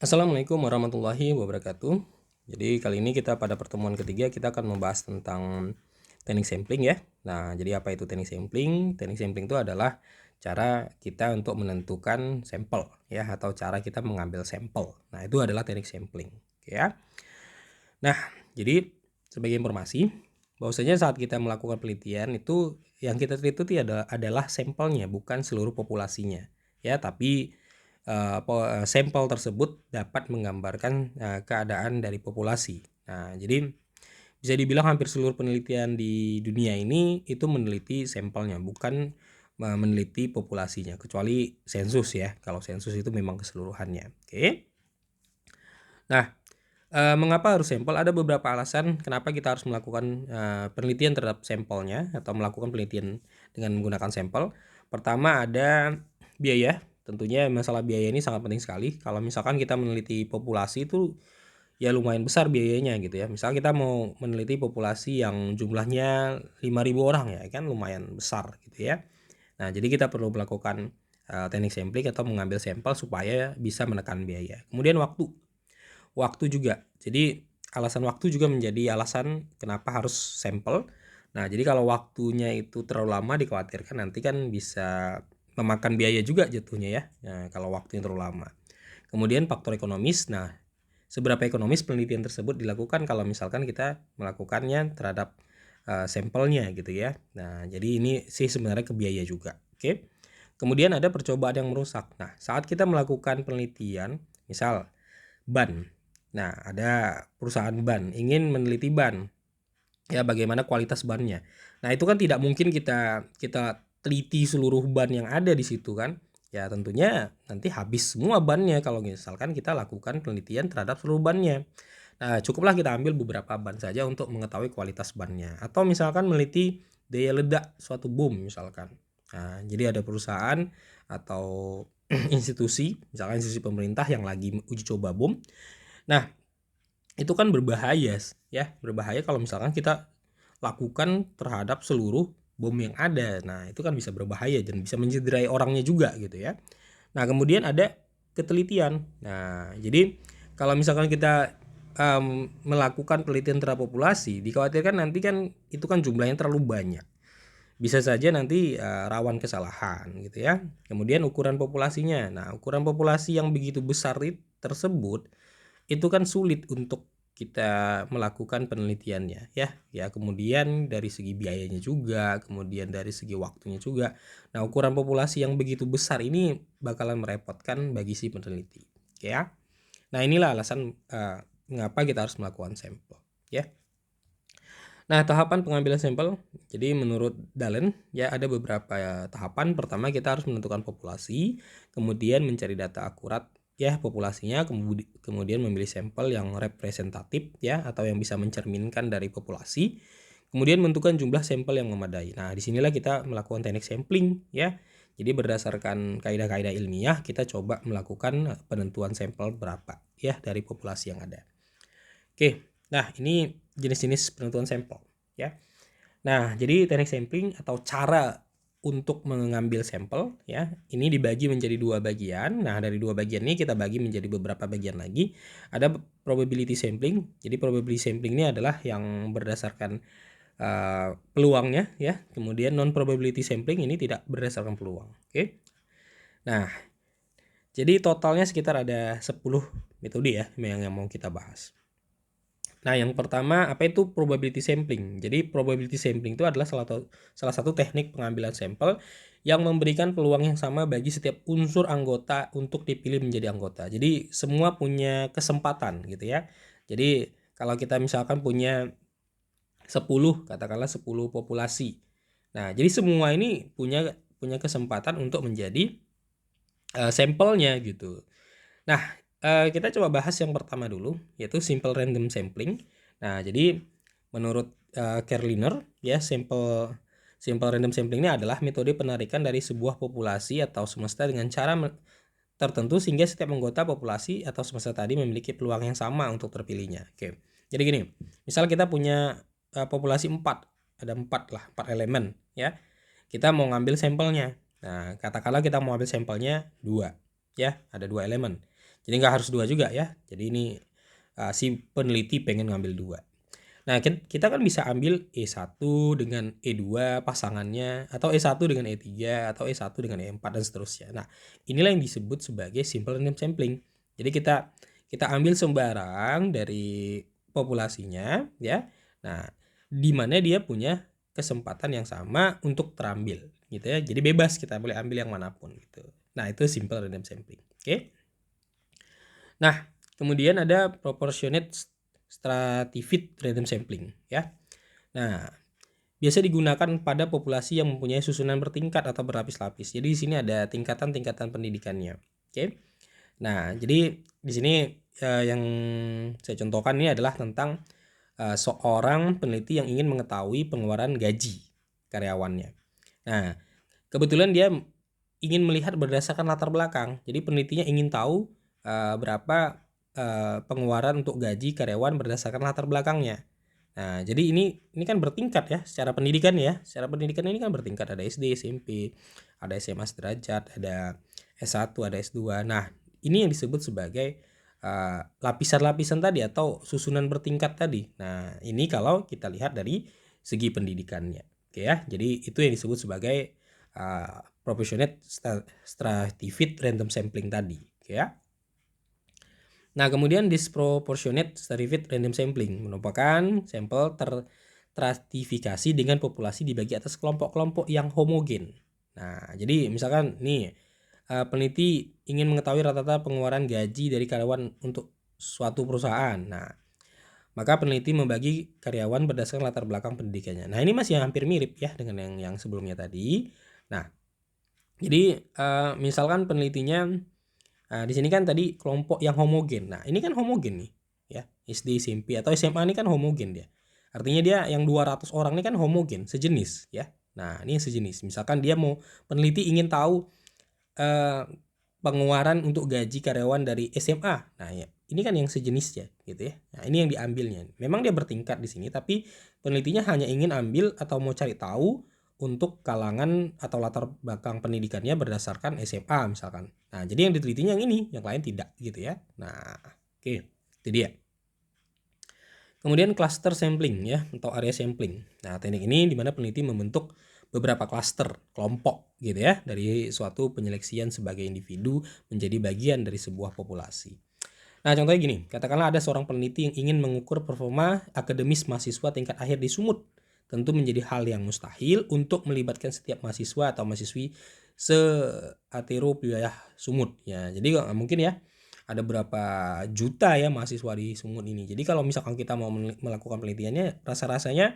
Assalamualaikum warahmatullahi wabarakatuh. Jadi kali ini kita pada pertemuan ketiga kita akan membahas tentang teknik sampling ya. Nah, jadi apa itu teknik sampling? Teknik sampling itu adalah cara kita untuk menentukan sampel ya, atau cara kita mengambil sampel. Nah, itu adalah teknik sampling. Oke ya. Nah, jadi sebagai informasi bahwasanya saat kita melakukan penelitian itu yang kita teliti adalah sampelnya, bukan seluruh populasinya ya, tapi sampel tersebut dapat menggambarkan keadaan dari populasi. Nah, jadi bisa dibilang hampir seluruh penelitian di dunia ini itu meneliti sampelnya, bukan meneliti populasinya, kecuali sensus ya. Kalau sensus itu memang keseluruhannya. Oke. Nah, mengapa harus sampel? Ada beberapa alasan kenapa kita harus melakukan penelitian terhadap sampelnya atau melakukan penelitian dengan menggunakan sampel. Pertama ada biaya. Tentunya masalah biaya ini sangat penting sekali. Kalau misalkan kita meneliti populasi itu ya lumayan besar biayanya gitu ya. Misal kita mau meneliti populasi yang jumlahnya 5.000 orang ya kan lumayan besar gitu ya. Nah, jadi kita perlu melakukan teknik sampling atau mengambil sampel supaya bisa menekan biaya. Kemudian waktu. Waktu juga. Jadi alasan waktu juga menjadi alasan kenapa harus sampel. Nah, jadi kalau waktunya itu terlalu lama dikhawatirkan nanti kan bisa memakan biaya juga jatuhnya ya. Nah, kalau waktunya terlalu lama. Kemudian faktor ekonomis. Nah, seberapa ekonomis penelitian tersebut dilakukan kalau misalkan kita melakukannya terhadap sampelnya gitu ya. Nah, jadi ini sih sebenarnya ke biaya juga. Oke. Kemudian ada percobaan yang merusak. Nah, saat kita melakukan penelitian, misal ban. Nah, ada perusahaan ban ingin meneliti ban. Ya, bagaimana kualitas bannya. Nah, itu kan tidak mungkin kita teliti seluruh ban yang ada di situ kan. Ya, tentunya nanti habis semua bannya kalau misalkan kita lakukan penelitian terhadap seluruh bannya. Nah, cukuplah kita ambil beberapa ban saja untuk mengetahui kualitas bannya. Atau misalkan meneliti daya ledak suatu bom misalkan. Nah, jadi ada perusahaan atau institusi, misalkan institusi pemerintah yang lagi uji coba bom. Nah, itu kan berbahaya ya, berbahaya kalau misalkan kita lakukan terhadap seluruh bom yang ada. Nah, itu kan bisa berbahaya dan bisa mencederai orangnya juga gitu ya. Nah, kemudian ada ketelitian. Nah, jadi kalau misalkan kita melakukan penelitian terhadap populasi, dikhawatirkan nanti kan itu kan jumlahnya terlalu banyak. Bisa saja nanti rawan kesalahan gitu ya. Kemudian ukuran populasinya. Nah, ukuran populasi yang begitu besar tersebut itu kan sulit untuk kita melakukan penelitiannya ya. Ya, kemudian dari segi biayanya juga, kemudian dari segi waktunya juga. Nah, ukuran populasi yang begitu besar ini bakalan merepotkan bagi si peneliti, ya. Nah, inilah alasan mengapa kita harus melakukan sampel, ya. Nah, tahapan pengambilan sampel. Jadi menurut Dalen ya ada beberapa tahapan. Pertama kita harus menentukan populasi, kemudian mencari data akurat ya populasinya, kemudian memilih sampel yang representatif ya atau yang bisa mencerminkan dari populasi. Kemudian menentukan jumlah sampel yang memadai. Nah, disinilah kita melakukan teknik sampling ya. Jadi berdasarkan kaidah-kaidah ilmiah kita coba melakukan penentuan sampel berapa ya dari populasi yang ada. Oke, nah ini jenis-jenis penentuan sampel ya. Nah, jadi teknik sampling atau cara untuk mengambil sampel ya, ini dibagi menjadi dua bagian. Nah, dari dua bagian ini kita bagi menjadi beberapa bagian lagi. Ada probability sampling. Jadi probability sampling ini adalah yang berdasarkan peluangnya ya. Kemudian non probability sampling ini tidak berdasarkan peluang. Oke. Nah, jadi totalnya sekitar ada 10 metode ya yang mau kita bahas. Nah, yang pertama apa itu probability sampling? Jadi probability sampling itu adalah salah satu teknik pengambilan sampel yang memberikan peluang yang sama bagi setiap unsur anggota untuk dipilih menjadi anggota. Jadi semua punya kesempatan gitu ya. Jadi kalau kita misalkan punya 10 katakanlah 10 populasi. Nah, jadi semua ini punya kesempatan untuk menjadi sampelnya gitu. Nah, kita coba bahas yang pertama dulu, yaitu simple random sampling. Nah, jadi menurut Kerliner, ya simple random sampling ini adalah metode penarikan dari sebuah populasi atau semesta dengan cara tertentu sehingga setiap anggota populasi atau semesta tadi memiliki peluang yang sama untuk terpilihnya. Oke. Jadi gini, misal kita punya populasi 4, ada 4 elemen, ya. Kita mau ngambil sampelnya. Nah, katakanlah kita mau ambil sampelnya 2, ya, ada 2 elemen. Jadi nggak harus 2 juga ya. Jadi ini si peneliti pengen ngambil 2. Nah, kita kan bisa ambil E1 dengan E2 pasangannya, atau E1 dengan E3, atau E1 dengan E4 dan seterusnya. Nah, inilah yang disebut sebagai simple random sampling. Jadi kita ambil sembarang dari populasinya ya. Nah, di mana dia punya kesempatan yang sama untuk terambil gitu ya. Jadi bebas, kita boleh ambil yang manapun gitu. Nah, itu simple random sampling. Oke. Nah, kemudian ada proportionate stratified random sampling ya. Nah, biasa digunakan pada populasi yang mempunyai susunan bertingkat atau berlapis-lapis. Jadi di sini ada tingkatan-tingkatan pendidikannya. Oke. Nah, jadi di sini yang saya contohkan ini adalah tentang seorang peneliti yang ingin mengetahui pengeluaran gaji karyawannya. Nah, kebetulan dia ingin melihat berdasarkan latar belakang. Jadi penelitinya ingin tahu berapa pengeluaran untuk gaji karyawan berdasarkan latar belakangnya. Nah, jadi ini kan bertingkat ya secara pendidikan ya. Secara pendidikan ini kan bertingkat, ada SD, SMP, ada SMA sederajat, ada S1, ada S2. Nah, ini yang disebut sebagai lapisan-lapisan tadi atau susunan bertingkat tadi. Nah, ini kalau kita lihat dari segi pendidikannya. Oke ya. Jadi itu yang disebut sebagai proportionate stratified random sampling tadi. Oke ya. Nah, kemudian disproportionate stratified random sampling merupakan sampel terstratifikasi dengan populasi dibagi atas kelompok-kelompok yang homogen. Nah, jadi misalkan nih peneliti ingin mengetahui rata-rata pengeluaran gaji dari karyawan untuk suatu perusahaan. Nah, maka peneliti membagi karyawan berdasarkan latar belakang pendidikannya. Nah, ini masih hampir mirip ya dengan yang sebelumnya tadi. Nah, jadi misalkan penelitinya di sini kan tadi kelompok yang homogen. Nah, ini kan homogen nih, ya. SD, SMP atau SMA ini kan homogen dia. Artinya dia yang 200 orang ini kan homogen, sejenis, ya. Nah, ini sejenis. Misalkan dia mau peneliti ingin tahu pengeluaran untuk gaji karyawan dari SMA. Nah, ya, ini kan yang sejenis ya, gitu ya. Nah, ini yang diambilnya. Memang dia bertingkat di sini, tapi penelitinya hanya ingin ambil atau mau cari tahu untuk kalangan atau latar belakang pendidikannya berdasarkan SMA misalkan. Nah, jadi yang ditelitinya yang ini, yang lain tidak gitu ya. Nah, oke, itu dia. Kemudian cluster sampling ya atau area sampling. Nah, teknik ini di mana peneliti membentuk beberapa cluster kelompok gitu ya dari suatu penyeleksian sebagai individu menjadi bagian dari sebuah populasi. Nah, contohnya gini, katakanlah ada seorang peneliti yang ingin mengukur performa akademis mahasiswa tingkat akhir di Sumut. Tentu menjadi hal yang mustahil untuk melibatkan setiap mahasiswa atau mahasiswi se-atero wilayah Sumut. Ya, jadi nggak mungkin ya ada berapa juta ya mahasiswa di Sumut ini. Jadi kalau misalkan kita mau melakukan penelitiannya, rasa-rasanya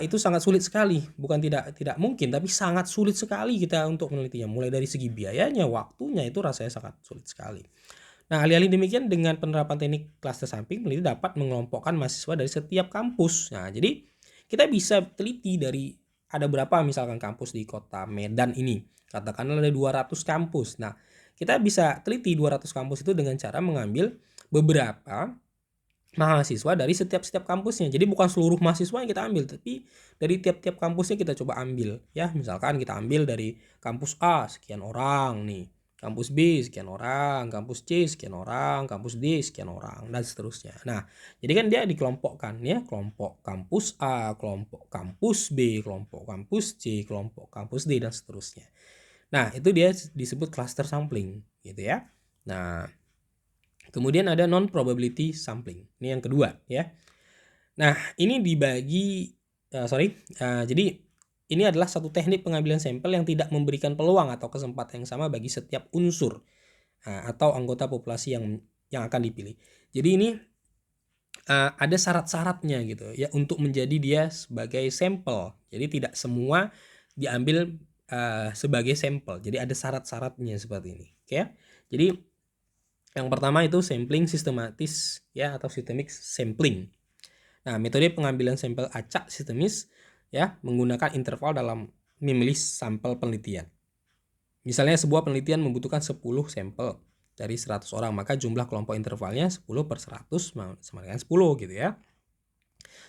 itu sangat sulit sekali. Bukan tidak mungkin, tapi sangat sulit sekali kita untuk menelitinya. Mulai dari segi biayanya, waktunya itu rasanya sangat sulit sekali. Nah, alih-alih demikian dengan penerapan teknik cluster sampling, peneliti dapat mengelompokkan mahasiswa dari setiap kampus. Nah, jadi kita bisa teliti dari ada berapa misalkan kampus di kota Medan ini. Katakanlah ada 200 kampus. Nah, kita bisa teliti 200 kampus itu dengan cara mengambil beberapa mahasiswa dari setiap kampusnya. Jadi bukan seluruh mahasiswa yang kita ambil, tapi dari tiap-tiap kampusnya kita coba ambil. Ya, misalkan kita ambil dari kampus A sekian orang nih. Kampus B sekian orang, kampus C sekian orang, kampus D sekian orang, dan seterusnya. Nah, jadi kan dia dikelompokkan ya, kelompok kampus A, kelompok kampus B, kelompok kampus C, kelompok kampus D, dan seterusnya. Nah, itu dia disebut cluster sampling gitu ya. Nah, kemudian ada non-probability sampling. Ini yang kedua ya. Nah, ini dibagi, jadi ini adalah satu teknik pengambilan sampel yang tidak memberikan peluang atau kesempatan yang sama bagi setiap unsur atau anggota populasi yang akan dipilih. Jadi ini ada syarat-syaratnya gitu ya untuk menjadi dia sebagai sampel. Jadi tidak semua diambil sebagai sampel. Jadi ada syarat-syaratnya seperti ini. Oke ya. Jadi yang pertama itu sampling sistematis ya atau systemic sampling. Nah, metode pengambilan sampel acak sistemis ya menggunakan interval dalam memilih sampel penelitian. Misalnya sebuah penelitian membutuhkan 10 sampel dari 100 orang, maka jumlah kelompok intervalnya 10 per 100 sama dengan 10 gitu ya.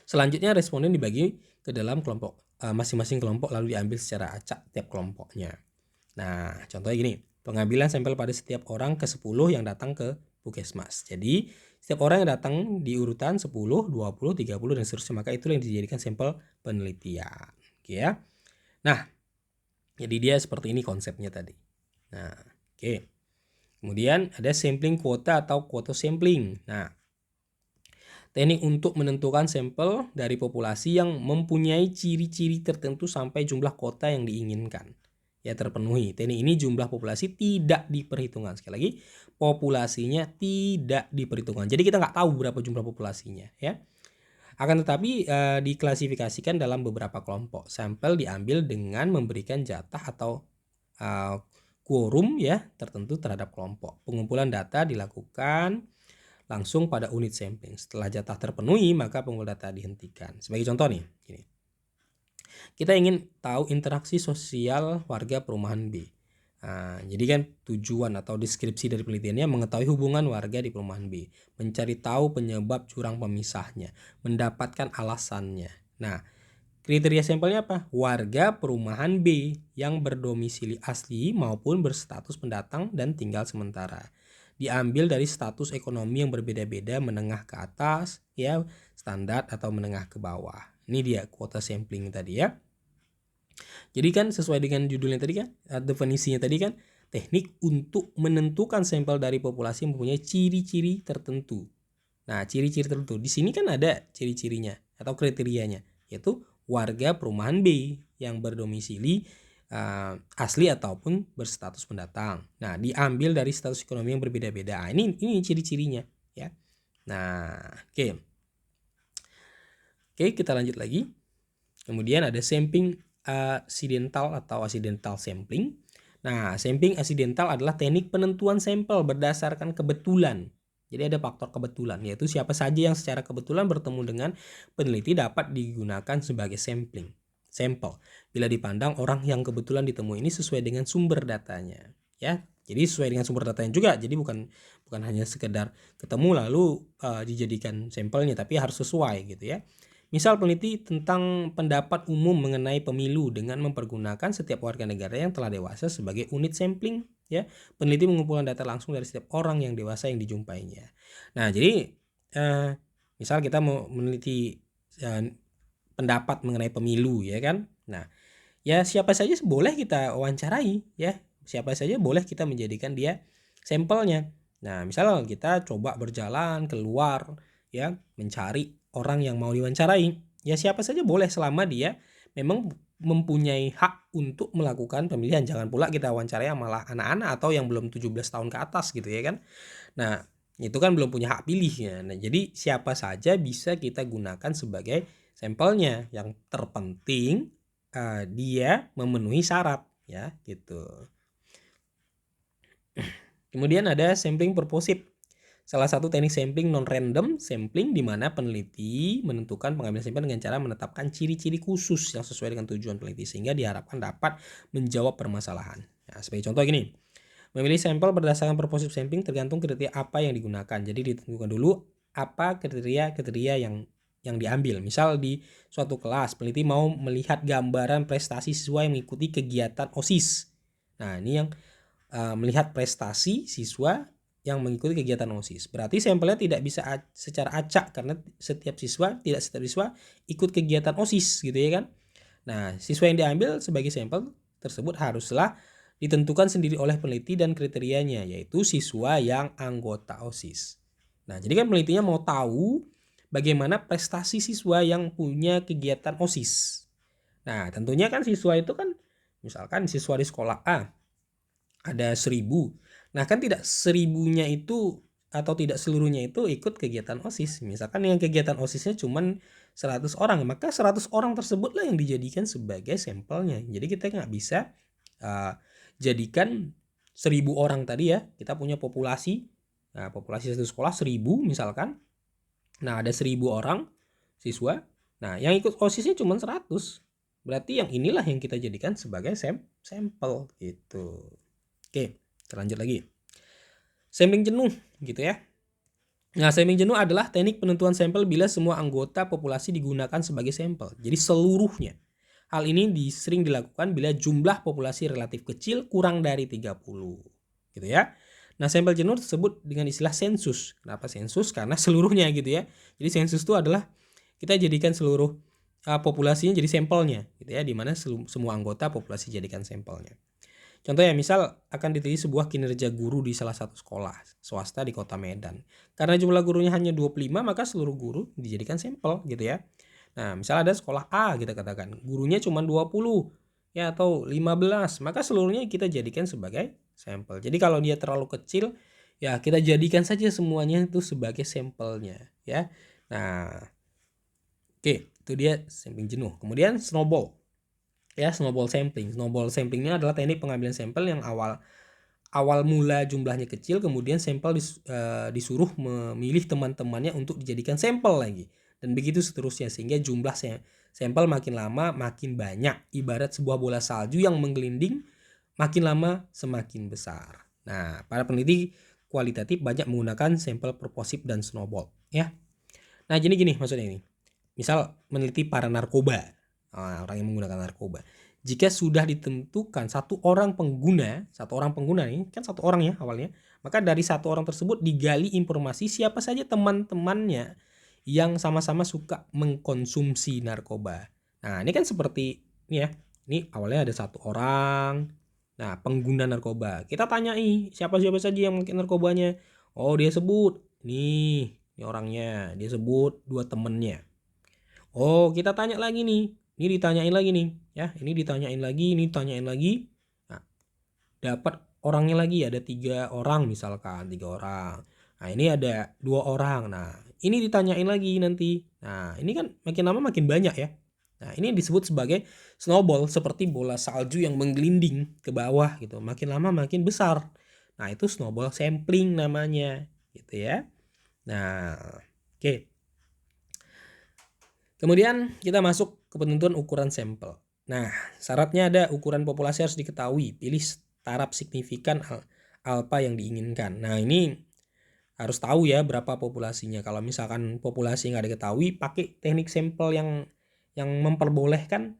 Selanjutnya responden dibagi ke dalam kelompok masing-masing kelompok lalu diambil secara acak tiap kelompoknya. Nah, contohnya gini. pengambilan sampel pada setiap orang ke 10 yang datang ke Puskesmas. Jadi setiap orang yang datang di urutan 10, 20, 30 dan seterusnya, maka itulah yang dijadikan sampel penelitian. Oke ya. Nah, jadi dia seperti ini konsepnya tadi. Nah, oke. Kemudian ada sampling kuota atau quota sampling. Nah, teknik untuk menentukan sampel dari populasi yang mempunyai ciri-ciri tertentu sampai jumlah kuota yang diinginkan ya terpenuhi. Teknik ini jumlah populasi tidak diperhitungkan. Sekali lagi, populasinya tidak diperhitungkan. Jadi kita nggak tahu berapa jumlah populasinya ya. Akan tetapi diklasifikasikan dalam beberapa kelompok. Sampel diambil dengan memberikan jatah atau quorum ya tertentu terhadap kelompok. Pengumpulan data dilakukan langsung pada unit sampling. Setelah jatah terpenuhi, maka pengumpulan data dihentikan. Sebagai contoh nih, gini. Kita ingin tahu interaksi sosial warga perumahan B. Nah, jadi kan tujuan atau deskripsi dari penelitiannya mengetahui hubungan warga di perumahan B, mencari tahu penyebab jurang pemisahnya, mendapatkan alasannya. Nah, kriteria sampelnya apa? Warga perumahan B yang berdomisili asli maupun berstatus pendatang dan tinggal sementara. Diambil dari status ekonomi yang berbeda-beda, menengah ke atas, ya, standar atau menengah ke bawah. Ini dia kuota sampling tadi ya. Jadi kan sesuai dengan judulnya tadi kan, definisinya tadi kan, teknik untuk menentukan sampel dari populasi yang mempunyai ciri-ciri tertentu. Nah, ciri-ciri tertentu di sini kan ada ciri-cirinya atau kriterianya, yaitu warga perumahan B yang berdomisili asli ataupun berstatus pendatang. Nah, diambil dari status ekonomi yang berbeda-beda. Ini ciri-cirinya ya. Nah, oke. Oke, kita lanjut lagi. Kemudian ada sampling accidental atau accidental sampling. Nah, sampling accidental adalah teknik penentuan sampel berdasarkan kebetulan. Jadi ada faktor kebetulan, yaitu siapa saja yang secara kebetulan bertemu dengan peneliti dapat digunakan sebagai sampel. Bila dipandang orang yang kebetulan ditemui ini sesuai dengan sumber datanya, ya. Jadi sesuai dengan sumber datanya juga. Jadi bukan hanya sekedar ketemu lalu dijadikan sampelnya, tapi harus sesuai gitu ya. Misal peneliti tentang pendapat umum mengenai pemilu dengan mempergunakan setiap warga negara yang telah dewasa sebagai unit sampling ya. Peneliti mengumpulkan data langsung dari setiap orang yang dewasa yang dijumpainya. Nah, jadi misal kita mau meneliti pendapat mengenai pemilu ya kan. Nah, ya siapa saja boleh kita wawancarai ya. Siapa saja boleh kita menjadikan dia sampelnya. Nah, misal kita coba berjalan keluar ya, mencari orang yang mau diwawancarai, ya siapa saja boleh selama dia memang mempunyai hak untuk melakukan pemilihan. Jangan pula kita wawancarai malah anak-anak atau yang belum 17 tahun ke atas gitu ya kan. Nah, itu kan belum punya hak pilih ya. Nah, jadi siapa saja bisa kita gunakan sebagai sampelnya. Yang terpenting dia memenuhi syarat ya gitu. Kemudian ada sampling purposive. Salah satu teknik sampling non-random sampling di mana peneliti menentukan pengambilan sampel dengan cara menetapkan ciri-ciri khusus yang sesuai dengan tujuan peneliti sehingga diharapkan dapat menjawab permasalahan. Nah, sebagai contoh gini, memilih sampel berdasarkan purposive sampling tergantung kriteria apa yang digunakan. Jadi ditentukan dulu apa kriteria yang diambil. Misal di suatu kelas peneliti mau melihat gambaran prestasi siswa yang mengikuti kegiatan OSIS. Nah, ini yang melihat prestasi siswa yang mengikuti kegiatan OSIS. Berarti sampelnya tidak bisa secara acak karena tidak setiap siswa ikut kegiatan OSIS gitu ya kan. Nah, siswa yang diambil sebagai sampel tersebut haruslah ditentukan sendiri oleh peneliti dan kriterianya, yaitu siswa yang anggota OSIS. Nah, jadi kan penelitinya mau tahu bagaimana prestasi siswa yang punya kegiatan OSIS. Nah, tentunya kan siswa itu kan misalkan siswa di sekolah A ada 1000. Nah, kan tidak 1000-nya itu atau tidak seluruhnya itu ikut kegiatan OSIS. Misalkan yang kegiatan OSISnya cuma 100 orang, maka 100 orang tersebutlah yang dijadikan sebagai sampelnya. Jadi kita nggak bisa jadikan 1000 orang tadi ya. Kita punya populasi. Nah, populasi satu sekolah 1000 misalkan. Nah, ada 1000 orang siswa. Nah, yang ikut OSISnya cuma 100. Berarti yang inilah yang kita jadikan sebagai sampel gitu. Oke, kita lanjut lagi. Sampling jenuh gitu ya. Nah, sampling jenuh adalah teknik penentuan sampel bila semua anggota populasi digunakan sebagai sampel. Jadi seluruhnya. Hal ini sering dilakukan bila jumlah populasi relatif kecil kurang dari 30. gitu ya. Nah, sampel jenuh tersebut dengan istilah sensus. Kenapa sensus? Karena seluruhnya gitu ya. Jadi sensus itu adalah kita jadikan seluruh populasinya jadi sampelnya gitu ya, di mana semua anggota populasi jadikan sampelnya. Contohnya misal akan diteliti sebuah kinerja guru di salah satu sekolah swasta di kota Medan. Karena jumlah gurunya hanya 25, maka seluruh guru dijadikan sampel gitu ya. Nah, misal ada sekolah A kita katakan, gurunya cuma 20 ya atau 15, maka seluruhnya kita jadikan sebagai sampel. Jadi kalau dia terlalu kecil, ya kita jadikan saja semuanya itu sebagai sampelnya ya. Nah, oke, itu dia sampling jenuh. Kemudian snowball. Ya, snowball sampling. Snowball samplingnya adalah teknik pengambilan sampel yang awal mula jumlahnya kecil, kemudian sampel disuruh memilih teman-temannya untuk dijadikan sampel lagi. Dan begitu seterusnya sehingga jumlah sampel makin lama makin banyak. Ibarat sebuah bola salju yang menggelinding, makin lama semakin besar. Nah, para peneliti kualitatif banyak menggunakan sampel proposif dan snowball ya. Nah, jadi gini maksudnya ini. Misal meneliti para narkoba. Orang yang menggunakan narkoba. Jika sudah ditentukan satu orang pengguna nih, kan satu orang ya awalnya, maka dari satu orang tersebut digali informasi siapa saja teman-temannya yang sama-sama suka mengkonsumsi narkoba. Nah, ini kan seperti ini ya. Ini awalnya ada satu orang, nah pengguna narkoba. Kita tanyai siapa-siapa saja yang mungkin narkobanya. Oh, dia sebut nih, ini orangnya. Dia sebut 2 temennya. Oh, kita tanya lagi nih. Ini ditanyain lagi nih, ya. Ini ditanyain lagi, ini ditanyain lagi. Nah, dapat orangnya lagi ada 3 orang misalkan, 3 orang. Nah, ini ada 2 orang. Nah, ini ditanyain lagi nanti. Nah, ini kan makin lama makin banyak ya. Nah, ini disebut sebagai snowball, seperti bola salju yang menggelinding ke bawah gitu. Makin lama makin besar. Nah, itu snowball sampling namanya, gitu ya. Nah, oke. Kemudian kita masuk ke penentuan ukuran sampel. Nah, syaratnya ada ukuran populasi harus diketahui. Pilih taraf signifikan alfa yang diinginkan. Nah, ini harus tahu ya berapa populasinya. Kalau misalkan populasi nggak diketahui, pakai teknik sampel yang memperbolehkan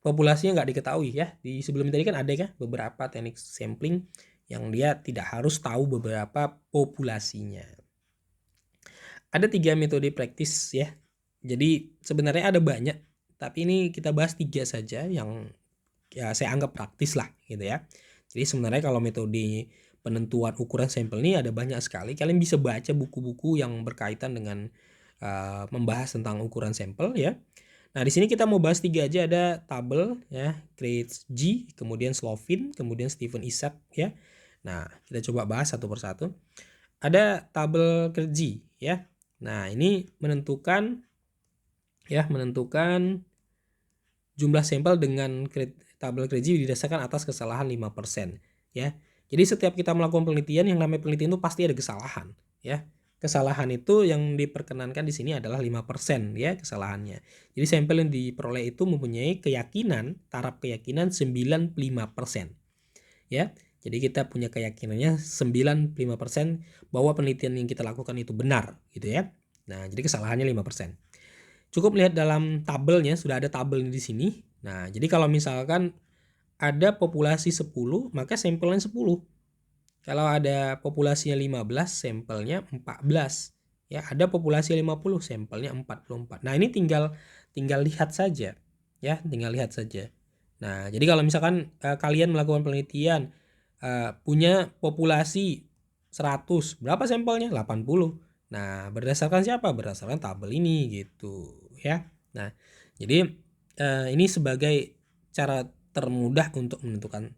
populasinya nggak diketahui ya. Di sebelum tadi kan ada ya beberapa teknik sampling yang dia tidak harus tahu beberapa populasinya. Ada 3 metode praktis ya. Jadi sebenarnya ada banyak, tapi ini kita bahas 3 saja yang ya saya anggap praktis lah gitu ya. Jadi sebenarnya kalau metode penentuan ukuran sampel ini ada banyak sekali. Kalian bisa baca buku-buku yang berkaitan dengan membahas tentang ukuran sampel ya. Nah, di sini kita mau bahas 3 aja. Ada tabel ya, Craig G, kemudian Slovin, kemudian Stephen Isaac ya. Nah, kita coba bahas satu persatu. Ada tabel Craig G ya. Nah, ini menentukan jumlah sampel dengan tabel Krejci didasarkan atas kesalahan 5% ya. Jadi setiap kita melakukan penelitian, yang namanya penelitian itu pasti ada kesalahan ya. Kesalahan itu yang diperkenankan di sini adalah 5% ya kesalahannya. Jadi sampel yang diperoleh itu mempunyai taraf keyakinan 95% ya. Jadi kita punya keyakinannya 95% bahwa penelitian yang kita lakukan itu benar gitu ya. Nah, jadi kesalahannya 5%. Cukup lihat dalam tabelnya, sudah ada tabel di sini. Nah, jadi kalau misalkan ada populasi 10, maka sampelnya 10. Kalau ada populasinya 15, sampelnya 14. Ya, ada populasi 50, sampelnya 44. Nah, ini tinggal lihat saja ya, tinggal lihat saja. Nah, jadi kalau misalkan kalian melakukan penelitian punya populasi 100, berapa sampelnya? 80. Nah, berdasarkan siapa? Berdasarkan tabel ini gitu ya. Nah, jadi ini sebagai cara termudah untuk menentukan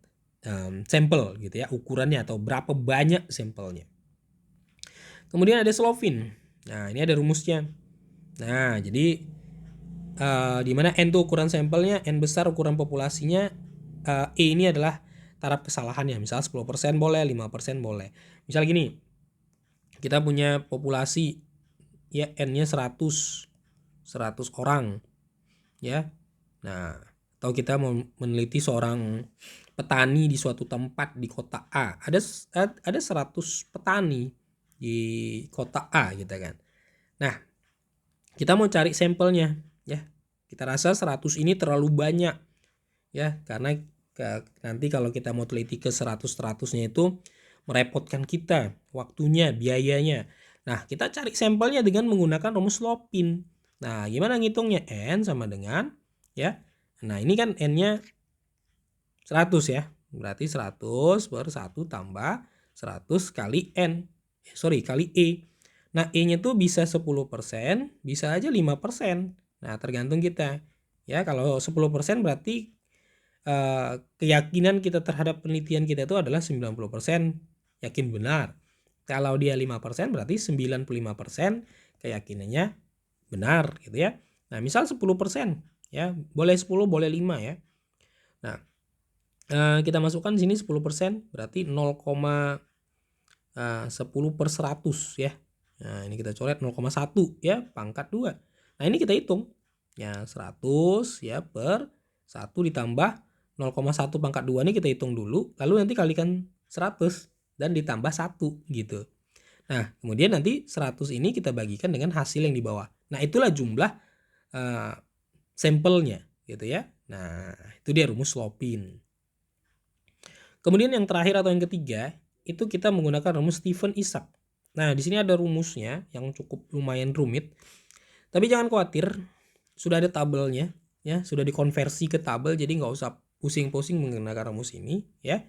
sampel gitu ya, ukurannya atau berapa banyak sampelnya. Kemudian ada Slovin. Nah, ini ada rumusnya. Nah, jadi di mana N itu ukuran sampelnya, N besar ukuran populasinya, E ini adalah taraf kesalahannya. Misal 10% boleh, 5% boleh. Misal gini, kita punya populasi ya N-nya 100 orang ya. Nah, atau kita mau meneliti seorang petani di suatu tempat di kota A. Ada 100 petani di kota A gitu kan. Nah, kita mau cari sampelnya ya. Kita rasa 100 ini terlalu banyak ya, karena Nanti kalau kita mau teliti ke 100-100-nya itu merepotkan kita, waktunya, biayanya. Nah, kita cari sampelnya dengan menggunakan rumus Lopin. Nah, gimana ngitungnya? N sama dengan, ya. Nah, ini kan N-nya 100 ya. Berarti 100 per 1 tambah 100 kali N. Kali E. Nah, E-nya tuh bisa 10%, bisa aja 5%. Nah, tergantung kita. Ya, kalau 10% berarti keyakinan kita terhadap penelitian kita itu adalah 90% yakin benar. Kalau dia 5% berarti 95% keyakinannya benar gitu ya. Nah, misal 10% ya, boleh 10, boleh 5 ya. Nah, kita masukkan di sini 10% berarti 0,10 per 100 ya. Nah, ini kita coret 0,1 ya, pangkat 2. Nah, ini kita hitung. Ya, 100 ya per 1 ditambah 0,1 pangkat 2 ini kita hitung dulu, lalu nanti kalikan 100 dan ditambah 1 gitu. Nah, kemudian nanti 100 ini kita bagikan dengan hasil yang di bawah. Nah, itulah jumlah sampelnya gitu ya. Nah, itu dia rumus Lopin. Kemudian yang terakhir atau yang ketiga, itu kita menggunakan rumus Stephen-Isaac. Nah, di sini ada rumusnya yang cukup lumayan rumit. Tapi jangan khawatir, sudah ada tabelnya ya, sudah dikonversi ke tabel, jadi nggak usah pusing-pusing menggunakan rumus ini ya.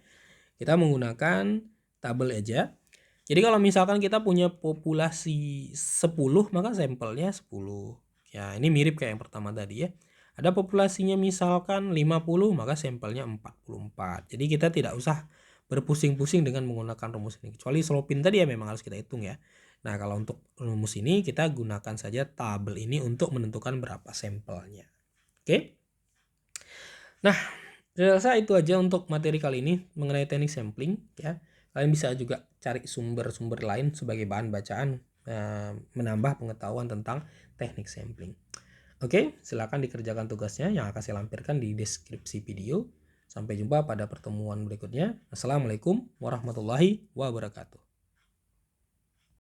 Kita menggunakan tabel aja. Jadi kalau misalkan kita punya populasi 10, maka sampelnya 10. Ya, ini mirip kayak yang pertama tadi ya. Ada populasinya misalkan 50, maka sampelnya 44. Jadi kita tidak usah berpusing-pusing dengan menggunakan rumus ini. Kecuali Slopin tadi ya memang harus kita hitung ya. Nah, kalau untuk rumus ini kita gunakan saja tabel ini untuk menentukan berapa sampelnya. Oke. Nah, saya rasa itu aja untuk materi kali ini mengenai teknik sampling ya. Kalian bisa juga cari sumber-sumber lain sebagai bahan bacaan, menambah pengetahuan tentang teknik sampling. Oke, silakan dikerjakan tugasnya yang akan saya lampirkan di deskripsi video. Sampai jumpa pada pertemuan berikutnya. Assalamualaikum warahmatullahi wabarakatuh.